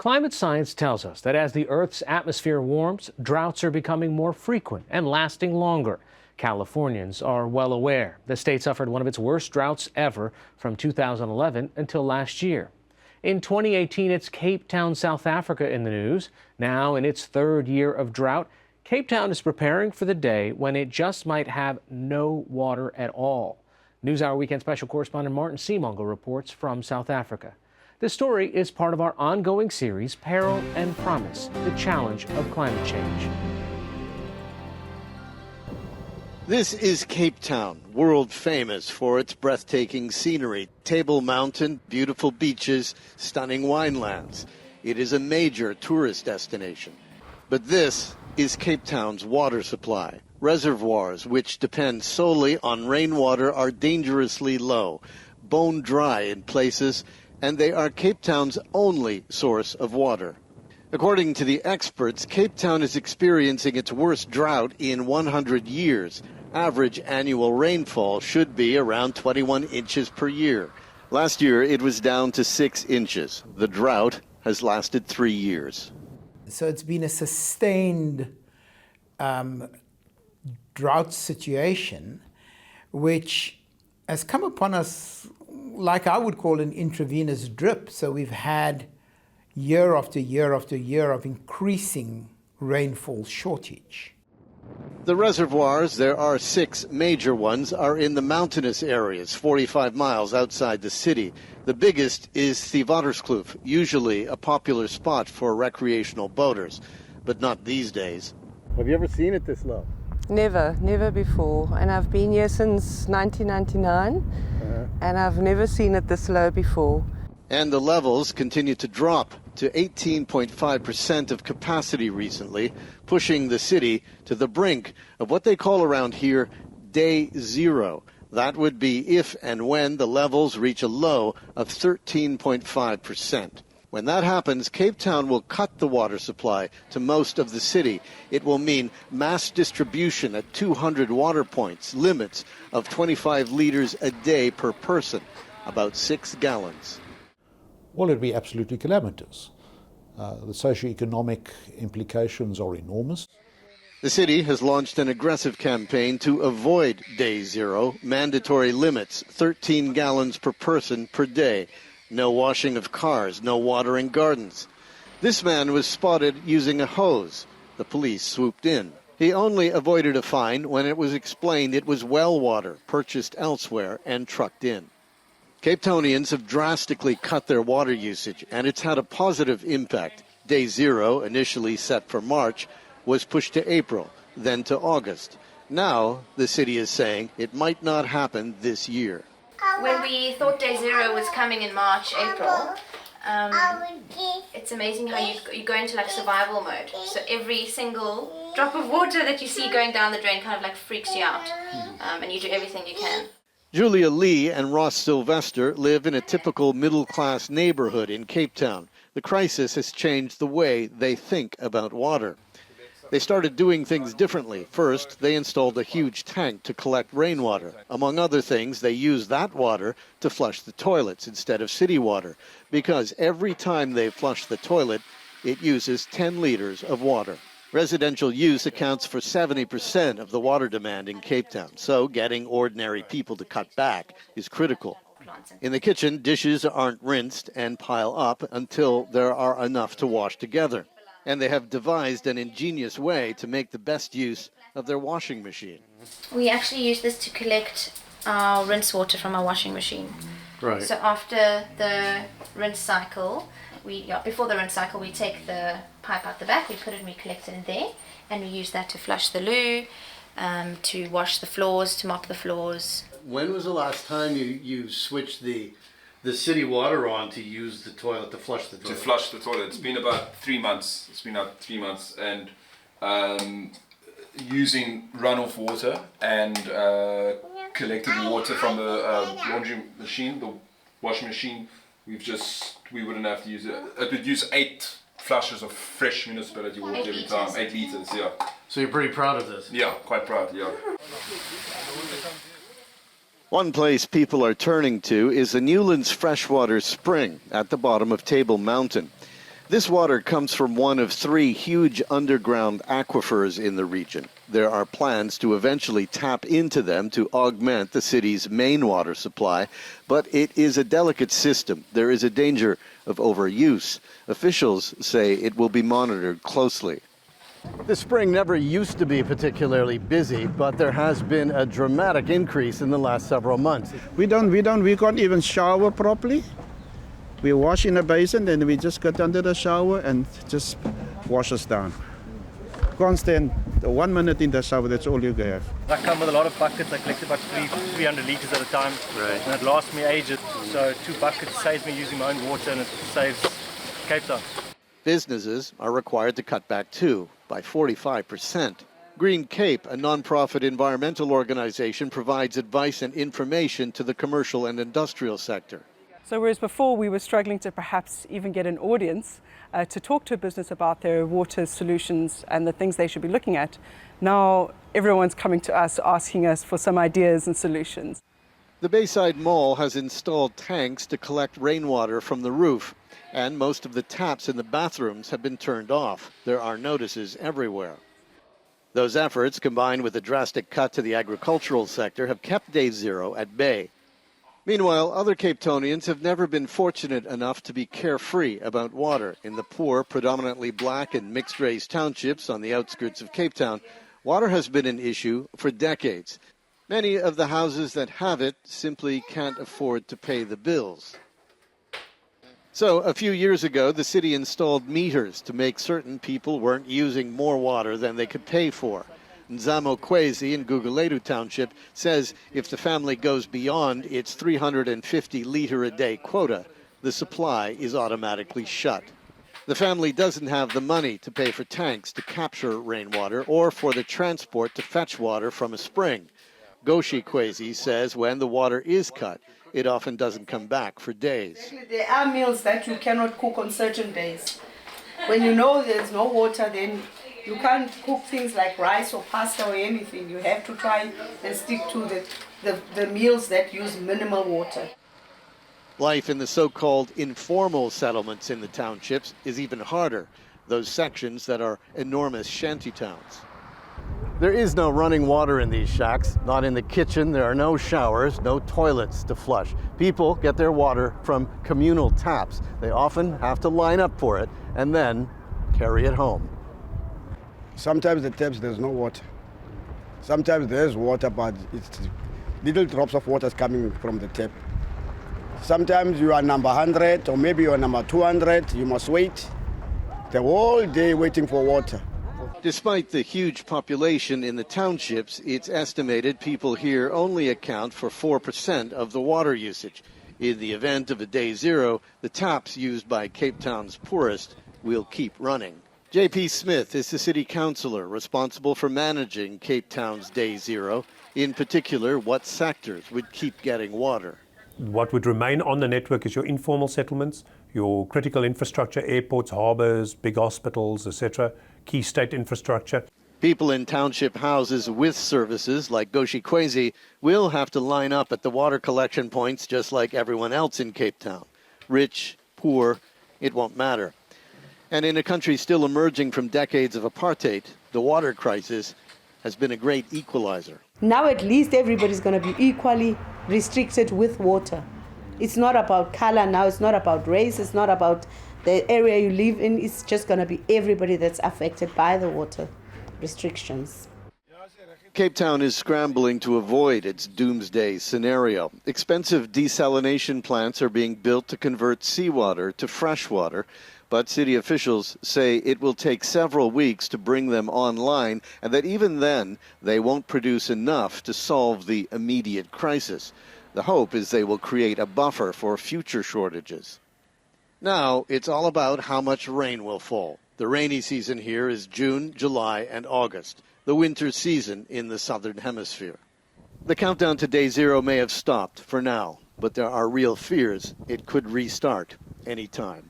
Climate science tells us that as the Earth's atmosphere warms, droughts are becoming more frequent and lasting longer. Californians are well aware. The state suffered one of its worst droughts ever from 2011 until last year. In 2018, it's Cape Town, South Africa in the news. Now in its third year of drought, Cape Town is preparing for the day when it just might have no water at all. NewsHour Weekend Special Correspondent Martin Seemongo reports from South Africa. This story is part of our ongoing series, Peril and Promise, the challenge of climate change. This is Cape Town, world famous for its breathtaking scenery. Table Mountain, beautiful beaches, stunning winelands. It is a major tourist destination. But this is Cape Town's water supply. Reservoirs, which depend solely on rainwater, are dangerously low, bone dry in places, and they are Cape Town's only source of water. According to the experts, Cape Town is experiencing its worst drought in 100 years. Average annual rainfall should be around 21 inches per year. Last year, it was down to 6 inches. The drought has lasted 3 years. So it's been a sustained drought situation, which has come upon us like I would call an intravenous drip. So we've had year after year after year of increasing rainfall shortage. The reservoirs, there are 6 major ones, are in the mountainous areas, 45 miles outside the city. The biggest is Theewaterskloof, usually a popular spot for recreational boaters, but not these days. Have you ever seen it this low? Never before. And I've been here since 1999, and I've never seen it this low before. And the levels continue to drop to 18.5% of capacity recently, pushing the city to the brink of what they call around here day zero. That would be if and when the levels reach a low of 13.5%. When that happens, Cape Town will cut the water supply to most of the city. It will mean mass distribution at 200 water points, limits of 25 liters a day per person, about 6 gallons. Well, it'd be absolutely calamitous. The socio-economic implications are enormous. The city has launched an aggressive campaign to avoid day zero, mandatory limits, 13 gallons per person per day. No washing of cars, no watering gardens. This man was spotted using a hose. The police swooped in. He only avoided a fine when it was explained it was well water purchased elsewhere and trucked in. Cape Townians have drastically cut their water usage, and it's had a positive impact. Day zero, initially set for March, was pushed to April, then to August. Now, the city is saying it might not happen this year. When we thought day zero was coming in March, April, it's amazing how you go into like survival mode. So every single drop of water that you see going down the drain kind of like freaks you out, and you do everything you can. Julia Lee and Ross Sylvester live in a typical middle-class neighborhood in Cape Town. The crisis has changed the way they think about water. They started doing things differently. First, they installed a huge tank to collect rainwater. Among other things, they use that water to flush the toilets instead of city water, because every time they flush the toilet, it uses 10 liters of water. Residential use accounts for 70% of the water demand in Cape Town, so getting ordinary people to cut back is critical. In the kitchen, dishes aren't rinsed and pile up until there are enough to wash together. And they have devised an ingenious way to make the best use of their washing machine. We actually use this to collect our rinse water from our washing machine. Right. So after the rinse cycle, before the rinse cycle, we take the pipe out the back, we put it and we collect it in there, and we use that to flush the loo, to wash the floors, to mop the floors. When was the last time you switched the city water on to use the toilet, to flush the toilet? To flush the toilet. It's been about 3 months. It's been about 3 months, and using runoff water and collected water from the laundry machine, the washing machine. We wouldn't have to use it. It would use 8 flushes of fresh municipality water every time, 8 liters, yeah. So you're pretty proud of this? Yeah, quite proud, yeah. One place people are turning to is the Newlands Freshwater Spring at the bottom of Table Mountain. This water comes from one of 3 huge underground aquifers in the region. There are plans to eventually tap into them to augment the city's main water supply, but it is a delicate system. There is a danger of overuse. Officials say it will be monitored closely. The spring never used to be particularly busy, but there has been a dramatic increase in the last several months. We can't even shower properly. We wash in a basin, then we just get under the shower and just wash us down. Can't stand the 1 minute in the shower, that's all you have. I come with a lot of buckets. I collect about 300 litres at a time. Right. And it lasts me ages. So 2 buckets saves me using my own water, and it saves Cape Town. Businesses are required to cut back too, by 45%. Green Cape, a non-profit environmental organization, provides advice and information to the commercial and industrial sector. So whereas before we were struggling to perhaps even get an audience to talk to a business about their water solutions and the things they should be looking at, now everyone's coming to us asking us for some ideas and solutions. The Bayside Mall has installed tanks to collect rainwater from the roof, and most of the taps in the bathrooms have been turned off. There are notices everywhere. Those efforts, combined with a drastic cut to the agricultural sector, have kept Day Zero at bay. Meanwhile, other Cape Townians have never been fortunate enough to be carefree about water. In the poor, predominantly black and mixed-race townships on the outskirts of Cape Town, water has been an issue for decades. Many of the houses that have it simply can't afford to pay the bills. So, a few years ago, the city installed meters to make certain people weren't using more water than they could pay for. Nzamo Kwezi in Guguletu Township says if the family goes beyond its 350-litre-a-day quota, the supply is automatically shut. The family doesn't have the money to pay for tanks to capture rainwater or for the transport to fetch water from a spring. Goshi Kwezi says when the water is cut, it often doesn't come back for days. There are meals that you cannot cook on certain days. When you know there's no water, then you can't cook things like rice or pasta or anything. You have to try and stick to the meals that use minimal water. Life in the so-called informal settlements in the townships is even harder, those sections that are enormous shanty towns. There is no running water in these shacks. Not in the kitchen. There are no showers, no toilets to flush. People get their water from communal taps. They often have to line up for it and then carry it home. Sometimes the taps, there's no water. Sometimes there's water, but it's little drops of water coming from the tap. Sometimes you are number 100 or maybe you are number 200. You must wait the whole day waiting for water. Despite the huge population in the townships, it's estimated people here only account for 4% of the water usage. In the event of a Day Zero, the taps used by Cape Town's poorest will keep running. J.P. Smith is the city councillor responsible for managing Cape Town's Day Zero. In particular, what sectors would keep getting water? What would remain on the network is your informal settlements, your critical infrastructure, airports, harbours, big hospitals, etc., key state infrastructure. People in township houses with services like Goshi Kwezi will have to line up at the water collection points just like everyone else in Cape Town. Rich, poor, it won't matter. And in a country still emerging from decades of apartheid, the water crisis has been a great equalizer. Now at least everybody's going to be equally restricted with water. It's not about color now, it's not about race, it's not about the area you live in, it's just going to be everybody that's affected by the water restrictions. Cape Town is scrambling to avoid its doomsday scenario. Expensive desalination plants are being built to convert seawater to fresh water, but city officials say it will take several weeks to bring them online, and that even then they won't produce enough to solve the immediate crisis. The hope is they will create a buffer for future shortages. Now it's all about how much rain will fall. The rainy season here is June, July, and August, the winter season in the southern hemisphere. The countdown to Day Zero may have stopped for now, but there are real fears it could restart any time.